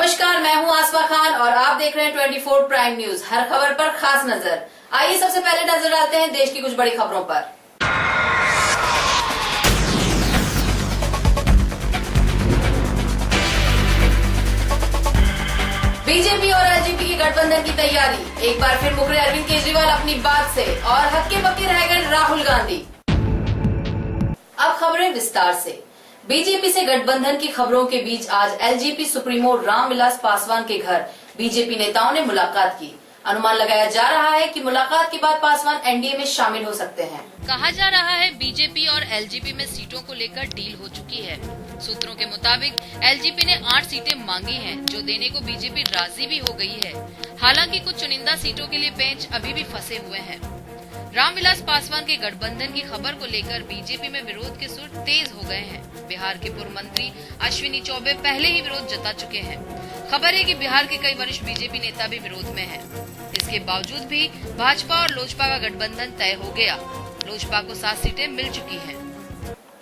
नमस्कार, मैं हूं आसमा खान और आप देख रहे हैं 24 प्राइम न्यूज। हर खबर पर खास नजर। आइए सबसे पहले नजर डालते हैं देश की कुछ बड़ी खबरों पर। बीजेपी और एलजेपी की गठबंधन की तैयारी। एक बार फिर मुकरे अरविंद केजरीवाल अपनी बात से और हक्के बक्के रह गए राहुल गांधी। अब खबरें विस्तार से। बीजेपी से गठबंधन की खबरों के बीच आज एलजेपी सुप्रीमो रामविलास पासवान के घर बीजेपी नेताओं ने मुलाकात की। अनुमान लगाया जा रहा है कि मुलाकात के बाद पासवान एनडीए में शामिल हो सकते हैं। कहा जा रहा है बीजेपी और एलजेपी में सीटों को लेकर डील हो चुकी है। सूत्रों के मुताबिक एलजेपी ने 8 सीटें मांगी हैं, जो देने को बीजेपी राजी भी हो गई है। हालांकि कुछ चुनिंदा सीटों के लिए बेंच अभी भी फंसे हुए हैं। रामविलास पासवान के गठबंधन की खबर को लेकर बीजेपी में विरोध के सुर तेज हो गए हैं। बिहार के पूर्व मंत्री अश्विनी चौबे पहले ही विरोध जता चुके हैं। खबर है कि बिहार के कई वरिष्ठ बीजेपी नेता भी विरोध में हैं। इसके बावजूद भी भाजपा और लोजपा का गठबंधन तय हो गया। लोजपा को 7 सीटें मिल चुकी हैं।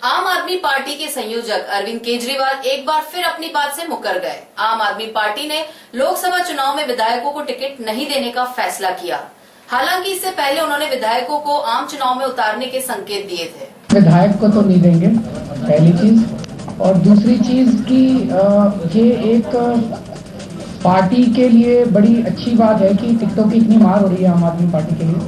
आम आदमी पार्टी के संयोजक अरविंद केजरीवाल एक बार फिर अपनी बात से मुकर गए। आम आदमी पार्टी ने लोकसभा चुनाव में विधायकों को टिकट नहीं देने का फैसला किया। हालांकि इससे पहले उन्होंने विधायकों को आम चुनाव में उतारने के संकेत दिए थे। विधायक को तो नहीं देंगे, पहली चीज। और दूसरी चीज की ये एक पार्टी के लिए बड़ी अच्छी बात है कि टिकटों की इतनी मार हो रही है आम आदमी पार्टी के लिए।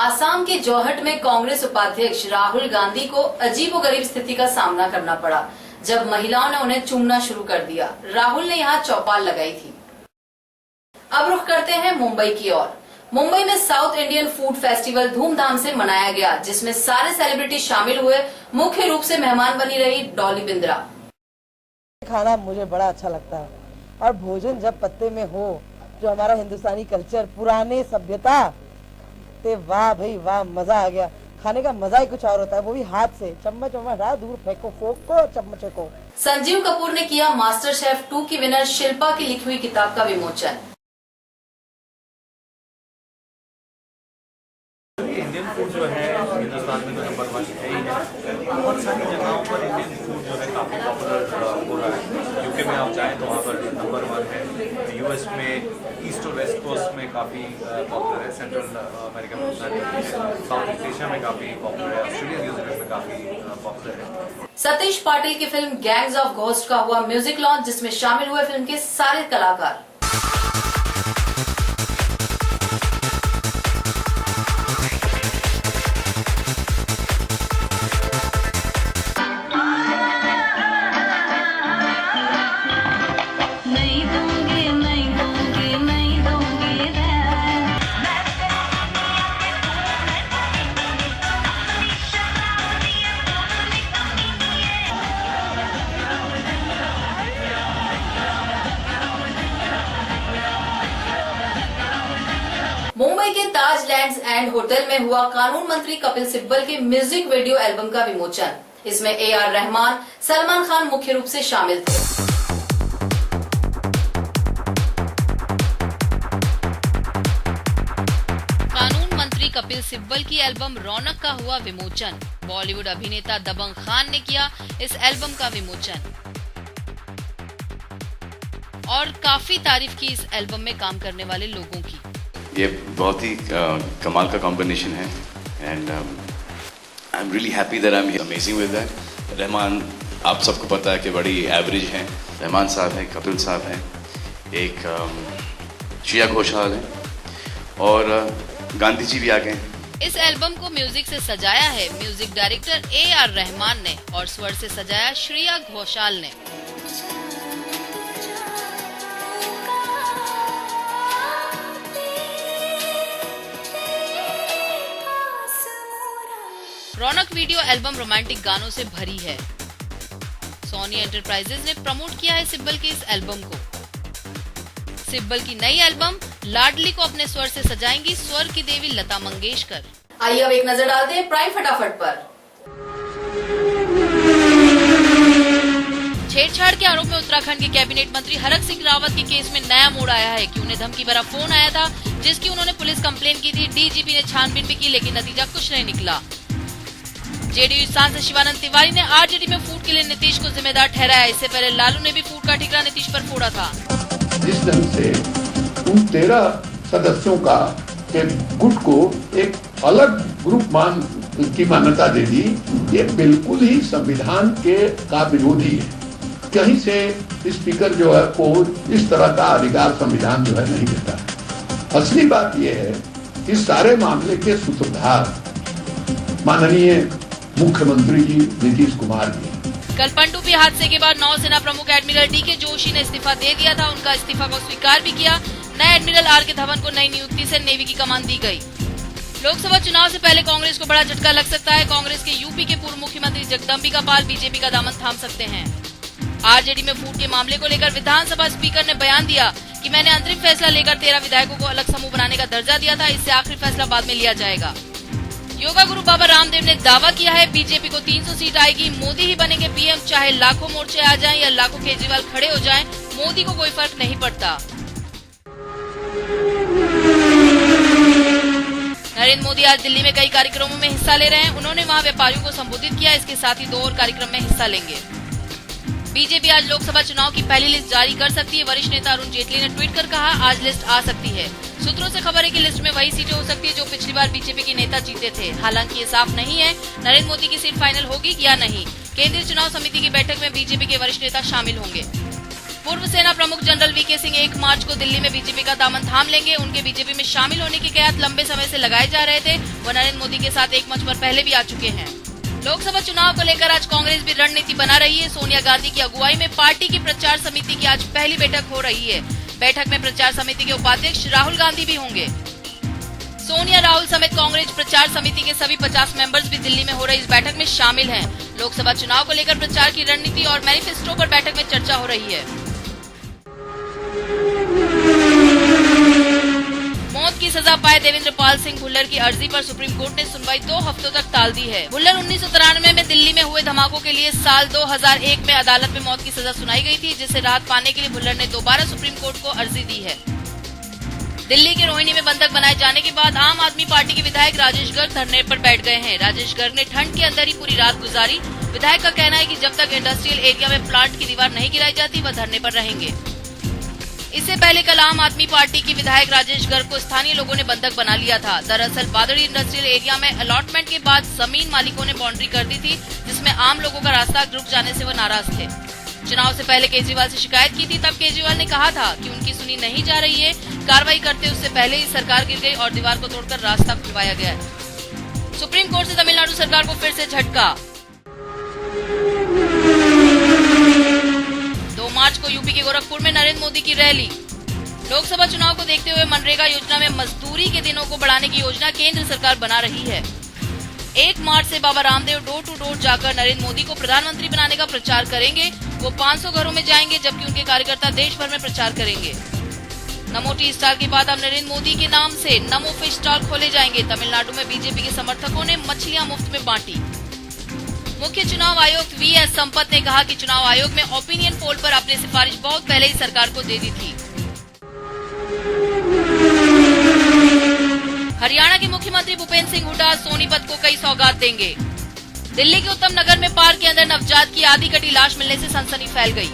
आसाम के जोहट में कांग्रेस उपाध्यक्ष राहुल गांधी को अजीबोगरीब स्थिति का सामना करना पड़ा जब महिलाओं ने उन्हें चूमना शुरू कर दिया। राहुल ने यहाँ चौपाल लगाई थी। अब रुख करते हैं मुंबई की ओर। मुंबई में साउथ इंडियन फूड फेस्टिवल धूमधाम से मनाया गया, जिसमें सारे सेलिब्रिटी शामिल हुए। मुख्य रूप से मेहमान बनी रही डॉली बिंद्रा। खाना मुझे बड़ा अच्छा लगता है और भोजन जब पत्ते में हो, जो हमारा हिंदुस्तानी कल्चर, पुराने सभ्यता, ते वाह भाई वाह, मजा आ गया। खाने का मजा ही कुछ और होता है, वो भी हाथ से, चम्मच दूर फेंको, फोक को चम्मच को। संजीव कपूर ने किया मास्टर शेफ 2 की विनर शिल्पा की लिखी हुई किताब का विमोचन। इंडियन फूड जो है हिंदुस्तान में तो नंबर 1 है ही है। बहुत सारी जगहों पर इंडियन फूड जो है काफ़ी पॉपुलर हो रहा है। यूके में आप जाएँ तो वहाँ पर नंबर 1 है। यूएस में ईस्ट और वेस्ट कोस्ट में काफ़ी पॉपुलर है। सेंट्रल अमेरिका में उतना नहीं है। साउथ ईस्ट एशिया में काफ़ी पॉपुलर है। ऑस्ट्रेलिया, न्यूजीलैंड में काफ़ी पॉपुलर है। सतीश पाटिल की फिल्म गैंग्स ऑफ घोस्ट का हुआ म्यूजिक लॉन्च, जिसमें शामिल हुए फिल्म के सारे कलाकार। मुंबई के ताज लैंड्स एंड होटल में हुआ कानून मंत्री कपिल सिब्बल के म्यूजिक वीडियो एल्बम का विमोचन। इसमें AR रहमान, सलमान खान मुख्य रूप से शामिल थे। कानून मंत्री कपिल सिब्बल की एल्बम रौनक का हुआ विमोचन। बॉलीवुड अभिनेता दबंग खान ने किया इस एल्बम का विमोचन और काफी तारीफ की इस एल्बम में काम करने वाले लोगों की। ये बहुत ही कमाल का कॉम्बिनेशन है and I am really happy that I am amazing with that. Rahman, आप सबको पता है कि बड़ी एवरेज हैं। रहमान साहब हैं, कपिल साहब हैं, एक श्रेया घोषाल है और गांधी जी भी आ गए। इस एल्बम को म्यूजिक से सजाया है म्यूजिक डायरेक्टर AR रहमान ने और स्वर से सजाया श्रेया घोषाल ने। रौनक वीडियो एल्बम रोमांटिक गानों से भरी है। सोनी एंटरप्राइजेज ने प्रमोट किया है सिब्बल के इस एल्बम को। सिब्बल की नई एल्बम लाडली को अपने स्वर से सजाएंगी स्वर की देवी लता मंगेशकर। आइए अब एक नजर डालते हैं प्राइम फटाफट पर। छेड़छाड़ के आरोप में उत्तराखंड के कैबिनेट मंत्री हरक सिंह रावत के केस में नया मोड़ आया है कि उन्हें धमकी भरा फोन आया था, जिसकी उन्होंने पुलिस कंप्लेन की थी। DGP ने छानबीन भी की, लेकिन नतीजा कुछ नहीं निकला। जेडीयू सांसद शिवानंद तिवारी ने आरजेडी में फूट के लिए नीतीश को जिम्मेदार ठहराया। इससे पहले लालू ने भी फूट का ठिकरा नीतीश पर फोड़ा था। जिस ढंग से उन 13 सदस्यों का एक गुट को एक अलग ग्रुप की मान्यता दे दी, ये बिल्कुल ही संविधान का विरोधी है। कहीं से स्पीकर जो है को इस तरह का अधिकार संविधान जो है नहीं देता। असली बात यह है कि सारे मामले के सूत्रधार माननीय मुख्यमंत्री जी नीतीश कुमार जी। कल पनडुब्बी हादसे के बाद नौसेना प्रमुख एडमिरल डी.के. जोशी ने इस्तीफा दे दिया था। उनका इस्तीफा को स्वीकार भी किया। नए एडमिरल आर.के. धवन को नई नियुक्ति से नेवी की कमान दी गई। लोकसभा चुनाव से पहले कांग्रेस को बड़ा झटका लग सकता है। कांग्रेस के यूपी के पूर्व मुख्यमंत्री जगदम्बिका पाल बीजेपी का दामन थाम सकते हैं। आरजेडी में फूट के मामले को लेकर विधानसभा स्पीकर ने बयान दिया कि मैंने अंतरिम फैसला लेकर 13 विधायकों को अलग समूह बनाने का दर्जा दिया था। इससे आखिरी फैसला बाद में लिया जाएगा। योगा गुरु बाबा रामदेव ने दावा किया है बीजेपी को 300 सीट आएगी। मोदी ही बनेंगे पीएम, चाहे लाखों मोर्चे आ जाएं या लाखों केजरीवाल खड़े हो जाएं, मोदी को कोई फर्क नहीं पड़ता। नरेंद्र मोदी आज दिल्ली में कई कार्यक्रमों में हिस्सा ले रहे हैं। उन्होंने वहां व्यापारियों को संबोधित किया। इसके साथ ही 2 और कार्यक्रम में हिस्सा लेंगे। बीजेपी आज लोकसभा चुनाव की पहली लिस्ट जारी कर सकती है। वरिष्ठ नेता अरुण जेटली ने ट्वीट कर कहा, आज लिस्ट आ सकती है। सूत्रों से खबर है कि लिस्ट में वही सीटें हो सकती है जो पिछली बार बीजेपी के नेता जीते थे। हालांकि ये साफ नहीं है नरेंद्र मोदी की सीट फाइनल होगी या नहीं। केंद्रीय चुनाव समिति की बैठक में बीजेपी के वरिष्ठ नेता शामिल होंगे। पूर्व सेना प्रमुख जनरल वी.के. सिंह 1 मार्च को दिल्ली में बीजेपी का दामन थाम लेंगे। उनके बीजेपी में शामिल होने की कयास लंबे समय से लगाए जा रहे थे। वो नरेंद्र मोदी के साथ एक मंच पर पहले भी आ चुके हैं। लोकसभा चुनाव को लेकर आज कांग्रेस भी रणनीति बना रही है। सोनिया गांधी की अगुवाई में पार्टी की प्रचार समिति की आज पहली बैठक हो रही है। बैठक में प्रचार समिति के उपाध्यक्ष राहुल गांधी भी होंगे। सोनिया, राहुल समेत कांग्रेस प्रचार समिति के सभी 50 मेंबर्स भी दिल्ली में हो रही इस बैठक में शामिल हैं। लोकसभा चुनाव को लेकर प्रचार की रणनीति और मैनिफेस्टो पर बैठक में चर्चा हो रही है। मौत की सजा पाए देवेंद्र पाल सिंह भुल्लर की अर्जी पर सुप्रीम कोर्ट ने सुनवाई 2 हफ्तों तक टाल दी है। भुल्लर 1993 में दिल्ली में हुए धमाकों के लिए साल 2001 में अदालत में मौत की सजा सुनाई गई थी, जिससे राहत पाने के लिए भुल्लर ने दोबारा सुप्रीम कोर्ट को अर्जी दी है। दिल्ली के रोहिणी में बंधक बनाए जाने के बाद आम आदमी पार्टी के विधायक राजेश गर्ग धरने पर बैठ गए हैं। राजेश गर्ग ने ठंड के अंदर ही पूरी रात गुजारी। विधायक का कहना है कि जब तक इंडस्ट्रियल एरिया में प्लांट की दीवार नहीं गिराई जाती वह धरने पर रहेंगे। इससे पहले कल आम आदमी पार्टी के विधायक राजेश गर्ग को स्थानीय लोगों ने बंधक बना लिया था। दरअसल बादड़ी इंडस्ट्रियल एरिया में अलॉटमेंट के बाद जमीन मालिकों ने बाउंड्री कर दी थी, जिसमें आम लोगों का रास्ता रुक जाने से वो नाराज थे। चुनाव से पहले केजरीवाल से शिकायत की थी, तब केजरीवाल ने कहा था कि उनकी सुनी नहीं जा रही है। कार्रवाई करते उससे पहले ही सरकार गिर गई और दीवार को तोड़कर रास्ता खुलवाया गया है। सुप्रीम कोर्ट से तमिलनाडु सरकार को फिर से झटका। 2 मार्च को यूपी के गोरखपुर में नरेंद्र मोदी की रैली। लोकसभा चुनाव को देखते हुए मनरेगा योजना में मजदूरी के दिनों को बढ़ाने की योजना केंद्र सरकार बना रही है। 1 मार्च से Baba Ramdev door to door जाकर नरेंद्र मोदी को प्रधानमंत्री बनाने का प्रचार करेंगे। वो 500 घरों में जाएंगे, जबकि उनके कार्यकर्ता देश भर में प्रचार करेंगे। नमो टी स्टॉल के बाद अब नरेंद्र मोदी के नाम से नमो फिश स्टॉल खोले जाएंगे। तमिलनाडु में बीजेपी के समर्थकों ने मछलियां मुफ्त में बांटी। मुख्य चुनाव आयुक्त वी.एस. संपत ने कहा कि चुनाव आयोग में ओपिनियन पोल पर अपनी सिफारिश बहुत पहले ही सरकार को दे दी थी। हरियाणा के मुख्यमंत्री भूपेंद्र सिंह हुड्डा सोनीपत को कई सौगात देंगे। दिल्ली के उत्तम नगर में पार्क के अंदर नवजात की आधी कटी लाश मिलने से सनसनी फैल गई।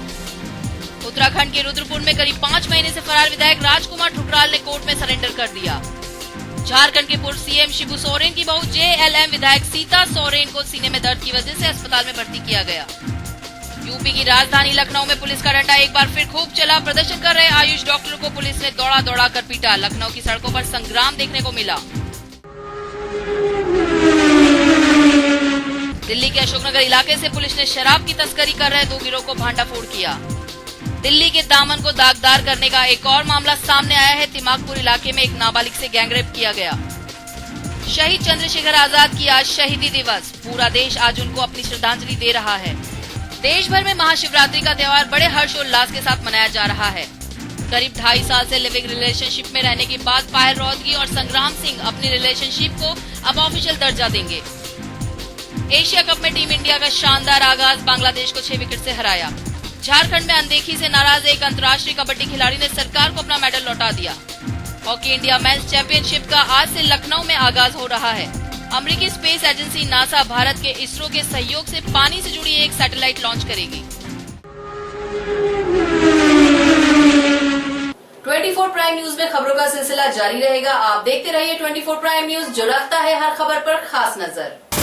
उत्तराखंड के रुद्रपुर में करीब 5 महीने से फरार विधायक राजकुमार ठुकराल ने कोर्ट में सरेंडर कर दिया। झारखंड के पूर्व सीएम शिबू सोरेन की बहू जेएलएम विधायक सीता सोरेन को सीने में दर्द की वजह से अस्पताल में भर्ती किया गया। यूपी की राजधानी लखनऊ में पुलिस का डंडा एक बार फिर खूब चला। प्रदर्शन कर रहे आयुष डॉक्टरों को पुलिस ने दौड़ा दौड़ा कर पीटा। लखनऊ की सड़कों पर संग्राम देखने को मिला। दिल्ली के अशोकनगर इलाके से पुलिस ने शराब की तस्करी कर रहे 2 गिरोह को भांडाफोड़ किया। दिल्ली के दामन को दागदार करने का एक और मामला सामने आया है। तिमाकपुर इलाके में एक नाबालिग से गैंगरेप किया गया। शहीद चंद्रशेखर आजाद की आज शहीदी दिवस। पूरा देश आज उनको अपनी श्रद्धांजलि दे रहा है। देश भर में महाशिवरात्रि का त्योहार बड़े हर्षोल्लास के साथ मनाया जा रहा है। करीब 2.5 साल से लिविंग रिलेशनशिप में रहने के बाद पायल रोहतगी और संग्राम सिंह अपनी रिलेशनशिप को अब ऑफिशियल दर्जा देंगे। एशिया कप में टीम इंडिया का शानदार आगाज, बांग्लादेश को 6 विकेट से हराया। झारखंड में अनदेखी से नाराज एक अंतर्राष्ट्रीय कबड्डी खिलाड़ी ने सरकार को अपना मेडल लौटा दिया। हॉकी इंडिया मेंस चैंपियनशिप का आज से लखनऊ में आगाज हो रहा है। अमेरिकी स्पेस एजेंसी नासा भारत के इसरो के सहयोग से पानी से जुड़ी एक सैटेलाइट लॉन्च करेगी। 24 प्राइम न्यूज में खबरों का सिलसिला जारी रहेगा। आप देखते रहिए 24 प्राइम न्यूज, जो रखता है हर खबर पर खास नजर।